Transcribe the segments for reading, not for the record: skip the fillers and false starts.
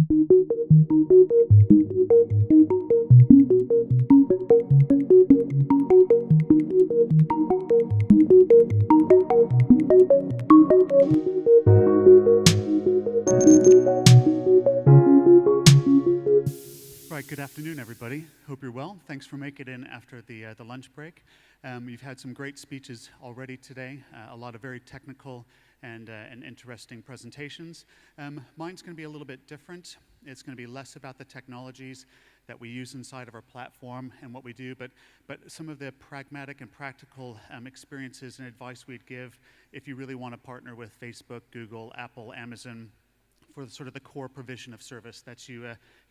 Right, good afternoon, everybody. Hope you're well. Thanks for making it in after the lunch break. You've had some great speeches already today, a lot of very technical and interesting presentations. Mine's going to be a little bit different. It's going to be less about the technologies that we use inside of our platform and what we do, but some of the pragmatic and practical experiences and advice we'd give if you really want to partner with Facebook, Google, Apple, Amazon, for sort of the core provision of service that you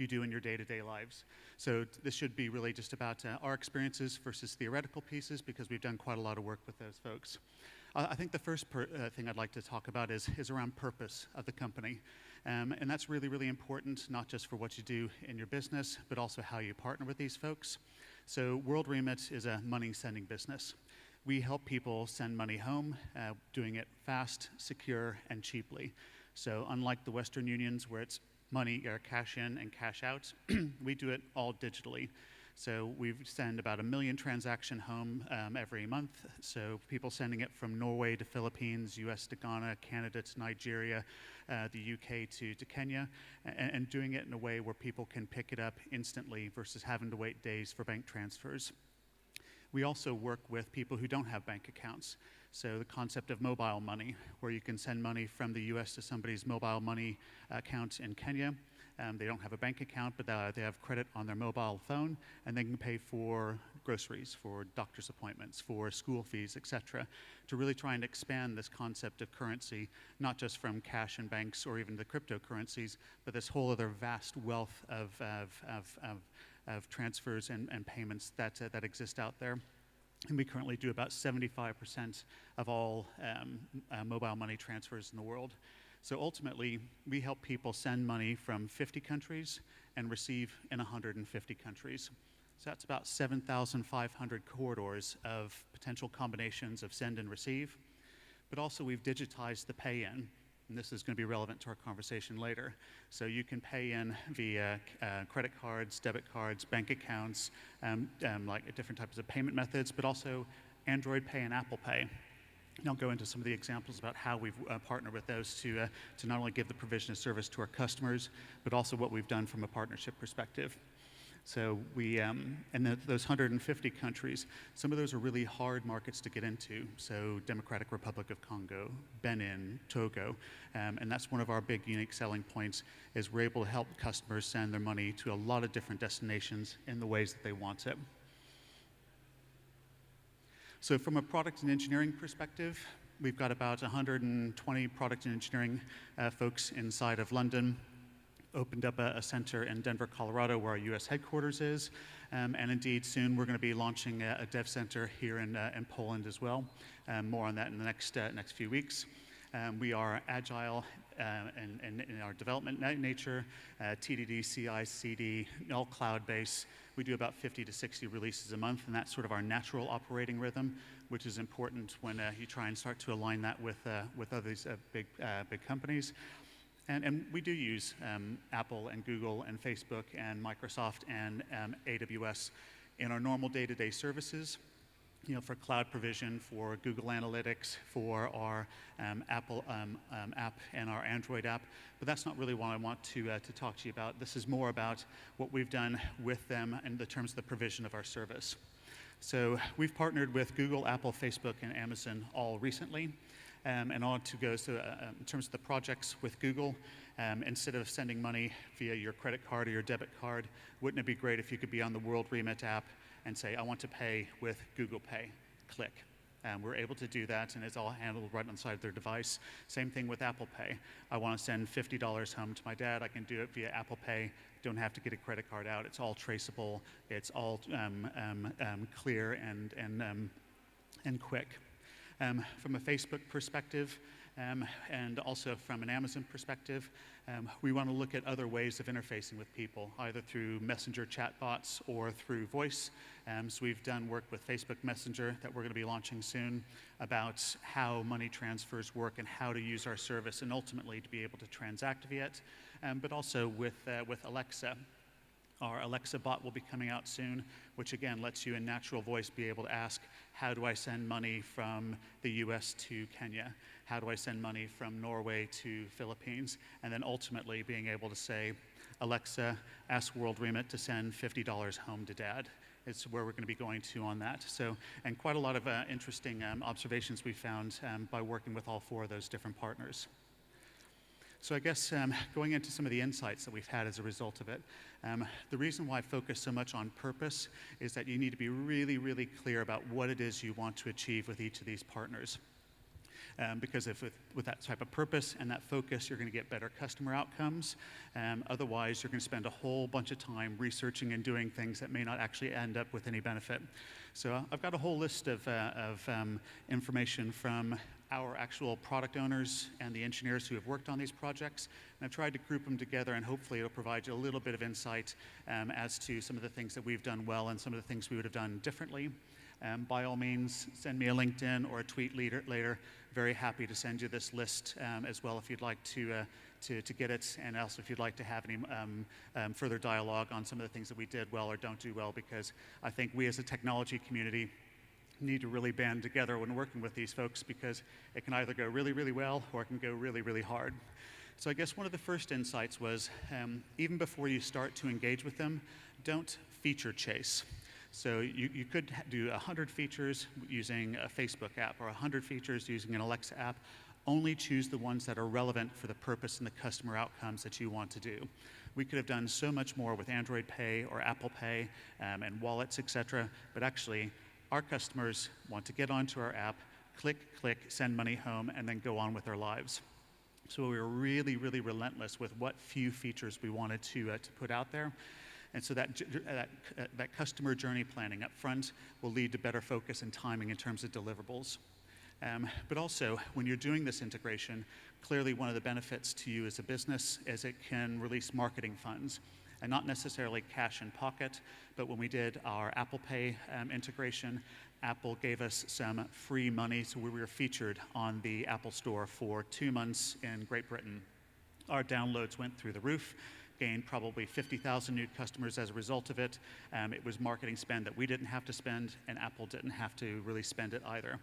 do in your day-to-day lives. So this should be really just about our experiences versus theoretical pieces, because we've done quite a lot of work with those folks. I think the first thing I'd like to talk about is around purpose of the company. And that's really, really important, not just for what you do in your business, but also how you partner with these folks. So WorldRemit is a money-sending business. We help people send money home, doing it fast, secure, and cheaply. So unlike the Western Unions, where it's money or cash in and cash out, we do it all digitally. So we send about 1 million transactions home every month. So people sending it from Norway to Philippines, US to Ghana, Canada to Nigeria, the UK to Kenya, and doing it in a way where people can pick it up instantly versus having to wait days for bank transfers. We also work with people who don't have bank accounts. So the concept of mobile money, where you can send money from the US to somebody's mobile money account in Kenya. They don't have a bank account, but they have credit on their mobile phone, and they can pay for groceries, for doctor's appointments, for school fees, etc., to really try and expand this concept of currency, not just from cash and banks or even the cryptocurrencies, but this whole other vast wealth of transfers and payments that exist out there. And we currently do about 75% of all mobile money transfers in the world. So ultimately, we help people send money from 50 countries and receive in 150 countries. So that's about 7,500 corridors of potential combinations of send and receive. But also we've digitized the pay-in, and this is going to be relevant to our conversation later. So you can pay in via credit cards, debit cards, bank accounts, like different types of payment methods, but also Android Pay and Apple Pay. And I'll go into some of the examples about how we've partnered with those to not only give the provision of service to our customers, but also what we've done from a partnership perspective. So we, those 150 countries, some of those are really hard markets to get into. So Democratic Republic of Congo, Benin, Togo, and that's one of our big unique selling points, is we're able to help customers send their money to a lot of different destinations in the ways that they want it. So from a product and engineering perspective, we've got about 120 product and engineering folks inside of London. Opened up a center in Denver, Colorado, where our US headquarters is. And indeed, soon we're going to be launching a dev center here in Poland as well. More on that in the next few weeks. We are agile in our development nature, TDD, CI, CD, all cloud-based. We do about 50 to 60 releases a month, and that's sort of our natural operating rhythm, which is important when you try and start to align that with other big companies. And we do use Apple and Google and Facebook and Microsoft and AWS in our normal day-to-day services, for cloud provision, for Google Analytics, for our Apple app and our Android app. But that's not really what I want to talk to you about. This is more about what we've done with them in the terms of the provision of our service. So we've partnered with Google, Apple, Facebook, and Amazon all recently. And on to go, so in terms of the projects with Google, instead of sending money via your credit card or your debit card, wouldn't it be great if you could be on the WorldRemit app and say, I want to pay with Google Pay, click. We're able to do that, and it's all handled right on the side of their device. Same thing with Apple Pay. I want to send $50 home to my dad. I can do it via Apple Pay. Don't have to get a credit card out. It's all traceable. It's all clear and quick. From a Facebook perspective, and also from an Amazon perspective, we want to look at other ways of interfacing with people, either through messenger chatbots or through voice. So we've done work with Facebook Messenger that we're going to be launching soon about how money transfers work and how to use our service and ultimately to be able to transact via it. but also with Alexa. Our Alexa bot will be coming out soon, which again lets you in natural voice be able to ask, how do I send money from the US to Kenya? How do I send money from Norway to Philippines? And then ultimately being able to say, Alexa, ask WorldRemit to send $50 home to dad. It's where we're going to be going to on that. So, and quite a lot of interesting observations we found by working with all 4 of those different partners. So I guess going into some of the insights that we've had as a result of it, the reason why I focus so much on purpose is that you need to be really, really clear about what it is you want to achieve with each of these partners. Because if with that type of purpose and that focus, you're going to get better customer outcomes. Otherwise, you're going to spend a whole bunch of time researching and doing things that may not actually end up with any benefit. So I've got a whole list of information from our actual product owners and the engineers who have worked on these projects. And I've tried to group them together, and hopefully it'll provide you a little bit of insight as to some of the things that we've done well and some of the things we would have done differently. By all means, send me a LinkedIn or a tweet later. Very happy to send you this list as well if you'd like to get it, and also if you'd like to have any further dialogue on some of the things that we did well or don't do well, because I think we as a technology community need to really band together when working with these folks, because it can either go really, really well or it can go really, really hard. So I guess one of the first insights was even before you start to engage with them, don't feature chase. So you could do 100 features using a Facebook app or 100 features using an Alexa app. Only choose the ones that are relevant for the purpose and the customer outcomes that you want to do. We could have done so much more with Android Pay or Apple Pay and wallets, etc. But actually, our customers want to get onto our app, click, send money home, and then go on with their lives. So we were really, really relentless with what few features we wanted to put out there. And so that customer journey planning up front will lead to better focus and timing in terms of deliverables. But also, when you're doing this integration, clearly one of the benefits to you as a business is it can release marketing funds. And not necessarily cash in pocket, but when we did our Apple Pay integration, Apple gave us some free money, so we were featured on the Apple Store for 2 months in Great Britain. Our downloads went through the roof, gained probably 50,000 new customers as a result of it. It was marketing spend that we didn't have to spend, and Apple didn't have to really spend it either.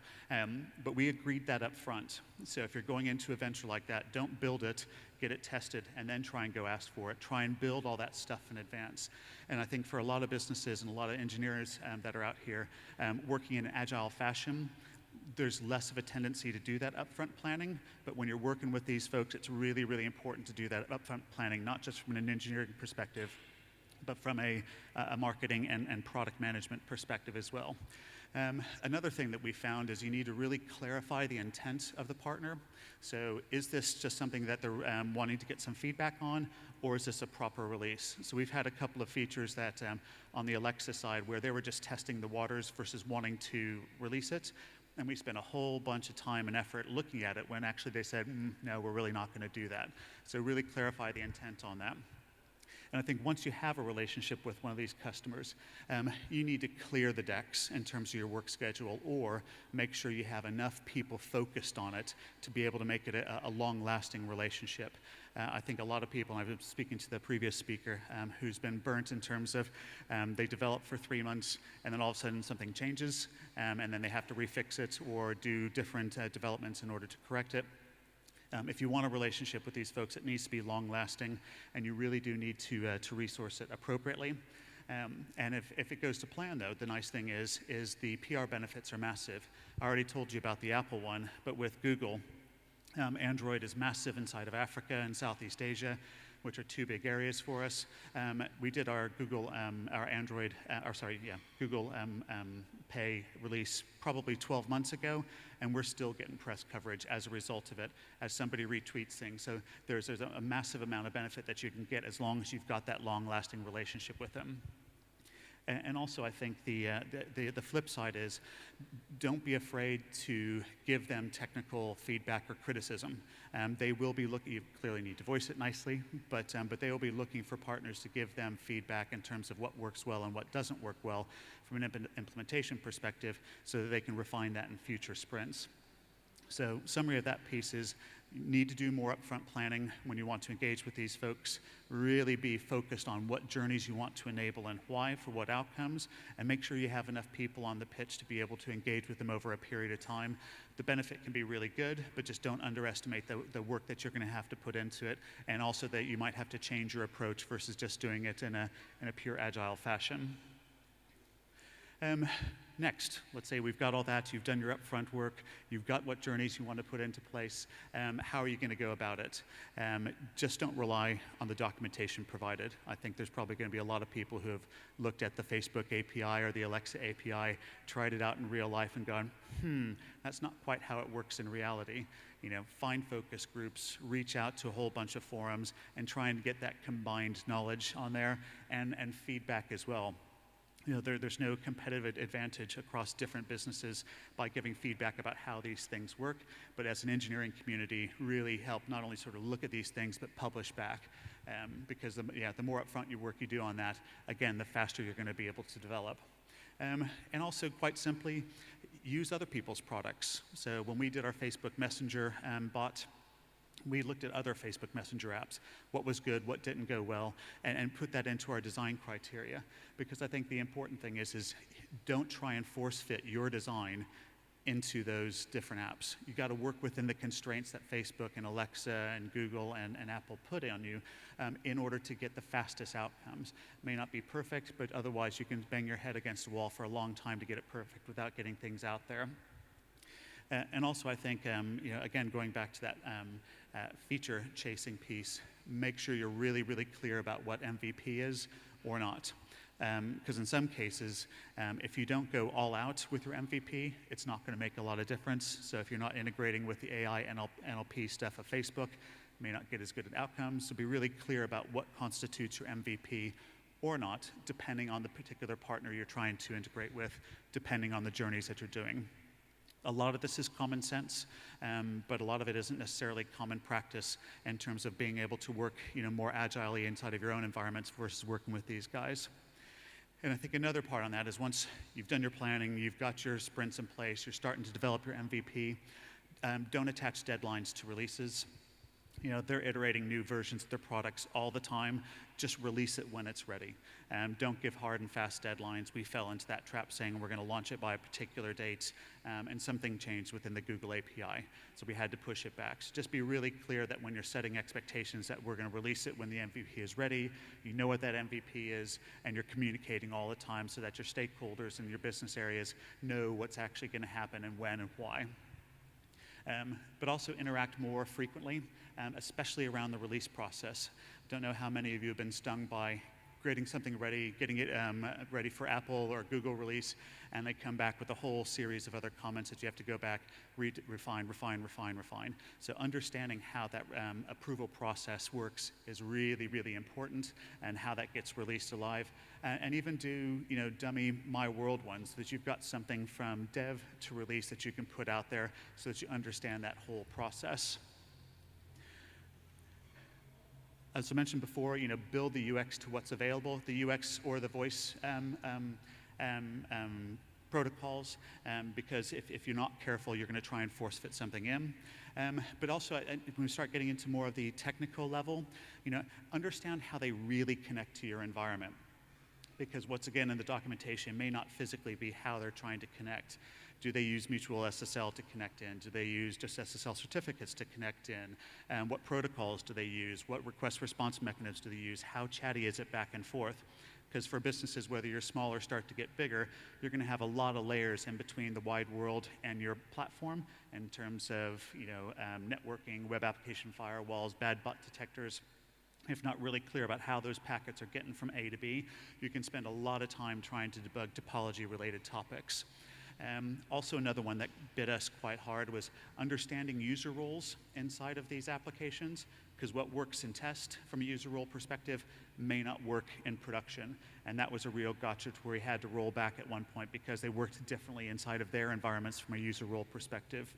But we agreed that up front. So if you're going into a venture like that, don't build it, get it tested, and then try and go ask for it. Try and build all that stuff in advance. And I think for a lot of businesses and a lot of engineers that are out here working in an agile fashion, there's less of a tendency to do that upfront planning, but when you're working with these folks, it's really, really important to do that upfront planning, not just from an engineering perspective, but from a marketing and product management perspective as well. Another thing that we found is you need to really clarify the intent of the partner. So is this just something that they're wanting to get some feedback on, or is this a proper release? So we've had a couple of features that on the Alexa side where they were just testing the waters versus wanting to release it. And we spent a whole bunch of time and effort looking at it when actually they said, no, we're really not going to do that. So really clarify the intent on that. And I think once you have a relationship with one of these customers, you need to clear the decks in terms of your work schedule, or make sure you have enough people focused on it to be able to make it a long-lasting relationship. I think a lot of people, and I've been speaking to the previous speaker who's been burnt in terms of they develop for 3 months and then all of a sudden something changes and then they have to refix it or do different developments in order to correct it. If you want a relationship with these folks, it needs to be long-lasting, and you really do need to resource it appropriately. And if it goes to plan, though, the nice thing is the PR benefits are massive. I already told you about the Apple one, but with Google, Android is massive inside of Africa and Southeast Asia, which are 2 big areas for us. We did our Google, Google Pay release probably 12 months ago, and we're still getting press coverage as a result of it, as somebody retweets things. So there's a massive amount of benefit that you can get as long as you've got that long-lasting relationship with them. And also, I think the flip side is, don't be afraid to give them technical feedback or criticism. They will be looking. You clearly need to voice it nicely, but they will be looking for partners to give them feedback in terms of what works well and what doesn't work well from an implementation perspective, so that they can refine that in future sprints. So, summary of that piece is, You need to do more upfront planning when you want to engage with these folks. Really be focused on what journeys you want to enable and why, for what outcomes, and make sure you have enough people on the pitch to be able to engage with them over a period of time. The benefit can be really good, but just don't underestimate the work that you're going to have to put into it, and also that you might have to change your approach versus just doing it in a pure agile fashion. Next, let's say we've got all that, you've done your upfront work, you've got what journeys you want to put into place. How are you going to go about it? Just don't rely on the documentation provided. I think there's probably going to be a lot of people who have looked at the Facebook API or the Alexa API, tried it out in real life and gone, that's not quite how it works in reality. You know, find focus groups, reach out to a whole bunch of forums, and try and get that combined knowledge on there and feedback as well. You know, there's no competitive advantage across different businesses by giving feedback about how these things work, but as an engineering community, really help not only sort of look at these things, but publish back. Because the more upfront work you do on that, again, the faster you're going to be able to develop. And also, quite simply, use other people's products. So when we did our Facebook Messenger bot, we looked at other Facebook Messenger apps, what was good, what didn't go well, and put that into our design criteria. Because I think the important thing is don't try and force fit your design into those different apps. You got to work within the constraints that Facebook and Alexa and Google and Apple put on you in order to get the fastest outcomes. May not be perfect, but otherwise you can bang your head against a wall for a long time to get it perfect without getting things out there. And also, I think, again, going back to that feature chasing piece, make sure you're really, really clear about what MVP is or not. Because in some cases, if you don't go all out with your MVP, it's not going to make a lot of difference. So if you're not integrating with the AI NLP stuff of Facebook, you may not get as good at outcomes. So be really clear about what constitutes your MVP or not, depending on the particular partner you're trying to integrate with, depending on the journeys that you're doing. A lot of this is common sense, but a lot of it isn't necessarily common practice in terms of being able to work, more agilely inside of your own environments versus working with these guys. And I think another part on that is once you've done your planning, you've got your sprints in place, you're starting to develop your MVP, don't attach deadlines to releases. They're iterating new versions of their products all the time. Just release it when it's ready. Don't give hard and fast deadlines. We fell into that trap saying we're going to launch it by a particular date, and something changed within the Google API. So we had to push it back. So just be really clear that when you're setting expectations that we're going to release it when the MVP is ready, you know what that MVP is, and you're communicating all the time so that your stakeholders and your business areas know what's actually going to happen and when and why. But also interact more frequently, especially around the release process. Don't know how many of you have been stung by creating something ready, getting it ready for Apple or Google release, and they come back with a whole series of other comments that you have to go back, refine. So understanding how that approval process works is really, really important, and how that gets released alive. And even do, dummy my world ones, so that you've got something from dev to release that you can put out there so that you understand that whole process. As I mentioned before, build the UX to what's available, the UX or the voice protocols, because if you're not careful, you're going to try and force fit something in. But also, when we start getting into more of the technical level, understand how they really connect to your environment. Because what's, again, in the documentation may not physically be how they're trying to connect. Do they use mutual SSL to connect in? Do they use just SSL certificates to connect in? What protocols do they use? What request response mechanisms do they use? How chatty is it back and forth? Because for businesses, whether you're small or start to get bigger, you're going to have a lot of layers in between the wide world and your platform in terms of networking, web application firewalls, bad bot detectors. If not really clear about how those packets are getting from A to B, you can spend a lot of time trying to debug topology-related topics. Also, another one that bit us quite hard was understanding user roles inside of these applications, because what works in test from a user role perspective may not work in production. And that was a real gotcha where we had to roll back at one point because they worked differently inside of their environments from a user role perspective.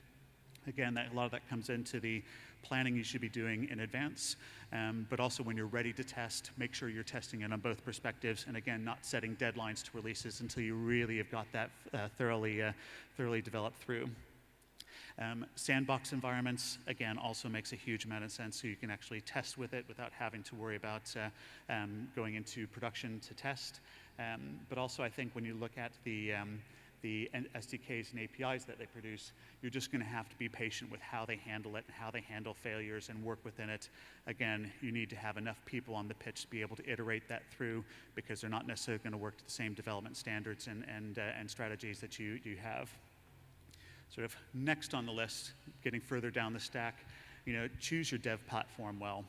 Again, a lot of that comes into the planning you should be doing in advance, but also when you're ready to test, make sure you're testing it on both perspectives, and again, not setting deadlines to releases until you really have got that thoroughly developed through. Sandbox environments, again, also makes a huge amount of sense, so you can actually test with it without having to worry about going into production to test. But also, I think when you look at the SDKs and APIs that they produce, you're just going to have to be patient with how they handle it and how they handle failures and work within it. Again, you need to have enough people on the pitch to be able to iterate that through, because they're not necessarily going to work to the same development standards and strategies that you have. Sort of next on the list, getting further down the stack, choose your dev platform well.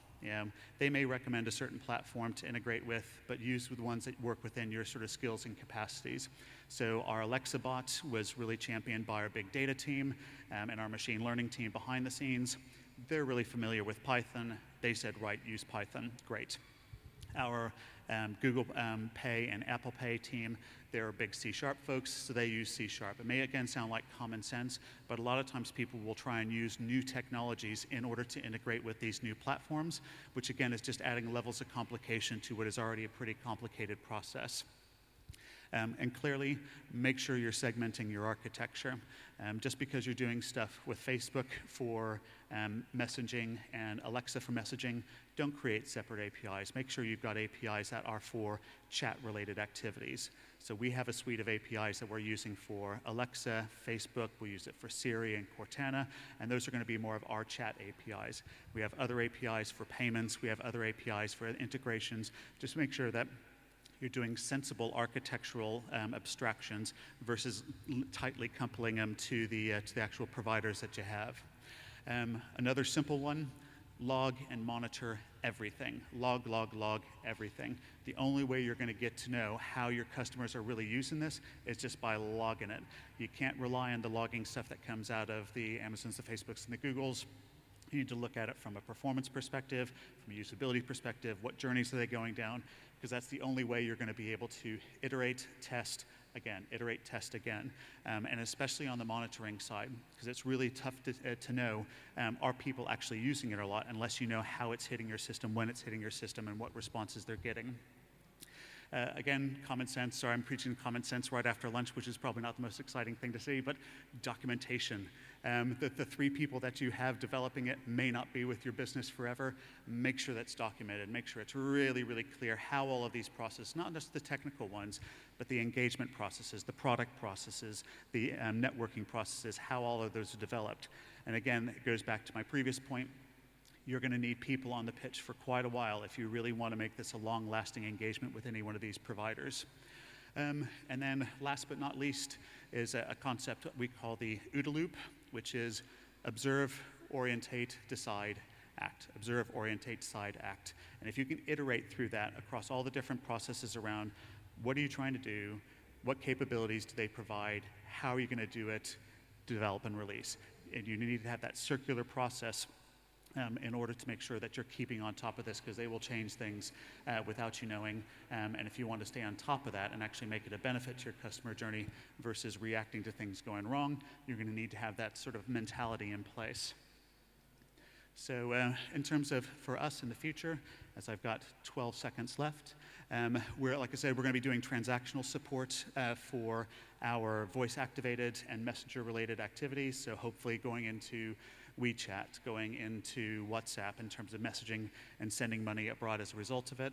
They may recommend a certain platform to integrate with, but use with ones that work within your sort of skills and capacities. So our Alexa bot was really championed by our big data team and our machine learning team behind the scenes. They're really familiar with Python. They said, right, use Python, great. Our Google Pay and Apple Pay team, they're big C# folks, so they use C#. It may again sound like common sense, but a lot of times people will try and use new technologies in order to integrate with these new platforms, which again is just adding levels of complication to what is already a pretty complicated process. And clearly, make sure you're segmenting your architecture. Just because you're doing stuff with Facebook for messaging and Alexa for messaging, don't create separate APIs. Make sure you've got APIs that are for chat-related activities. So we have a suite of APIs that we're using for Alexa, Facebook, we use it for Siri and Cortana, and those are going to be more of our chat APIs. We have other APIs for payments, we have other APIs for integrations. Just make sure that you're doing sensible architectural abstractions versus tightly coupling them to the actual providers that you have. Another simple one, log and monitor everything. Log, log, log everything. The only way you're going to get to know how your customers are really using this is just by logging it. You can't rely on the logging stuff that comes out of the Amazons, the Facebooks, and the Googles. You need to look at it from a performance perspective, from a usability perspective, what journeys are they going down, because that's the only way you're going to be able to iterate, test, again, iterate, test again, and especially on the monitoring side, because it's really tough to know, are people actually using it or not, unless you know how it's hitting your system, when it's hitting your system, and what responses they're getting. Again, common sense. Sorry, I'm preaching common sense right after lunch, which is probably not the most exciting thing to see, but documentation. The 3 people that you have developing it may not be with your business forever. Make sure that's documented. Make sure it's really, really clear how all of these processes, not just the technical ones, but the engagement processes, the product processes, the networking processes, how all of those are developed. And again, it goes back to my previous point. You're going to need people on the pitch for quite a while if you really want to make this a long-lasting engagement with any one of these providers. And then last but not least is a concept we call the Ooda Loop, which is observe, orientate, decide, act. Observe, orientate, decide, act. And if you can iterate through that across all the different processes around what are you trying to do, what capabilities do they provide, how are you going to do it, develop and release. And you need to have that circular process in order to make sure that you're keeping on top of this, because they will change things without you knowing. And if you want to stay on top of that and actually make it a benefit to your customer journey versus reacting to things going wrong, you're going to need to have that sort of mentality in place. So in terms of for us in the future, as I've got 12 seconds left, like I said, we're going to be doing transactional support for our voice-activated and messenger-related activities. So hopefully going into WeChat, going into WhatsApp in terms of messaging and sending money abroad as a result of it.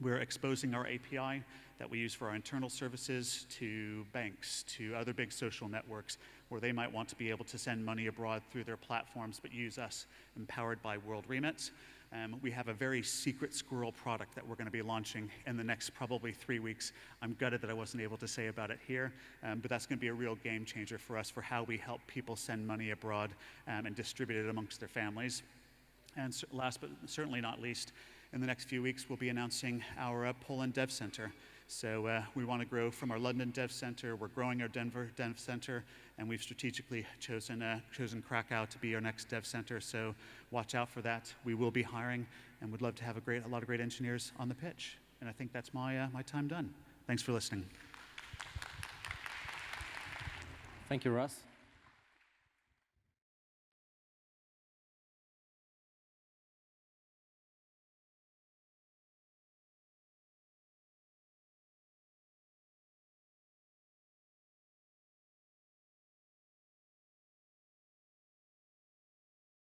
We're exposing our API that we use for our internal services to banks, to other big social networks, where they might want to be able to send money abroad through their platforms, but use us, empowered by WorldRemit. We have a very secret squirrel product that we're going to be launching in the next probably 3 weeks. I'm gutted that I wasn't able to say about it here, but that's going to be a real game changer for us for how we help people send money abroad and distribute it amongst their families. And last but certainly not least, in the next few weeks, we'll be announcing our Poland Dev Center. So we want to grow from our London Dev Center. We're growing our Denver Dev Center, and we've strategically chosen Krakow to be our next Dev Center. So watch out for that. We will be hiring, and would love to have a lot of great engineers on the pitch. And I think that's my time done. Thanks for listening. Thank you, Russ.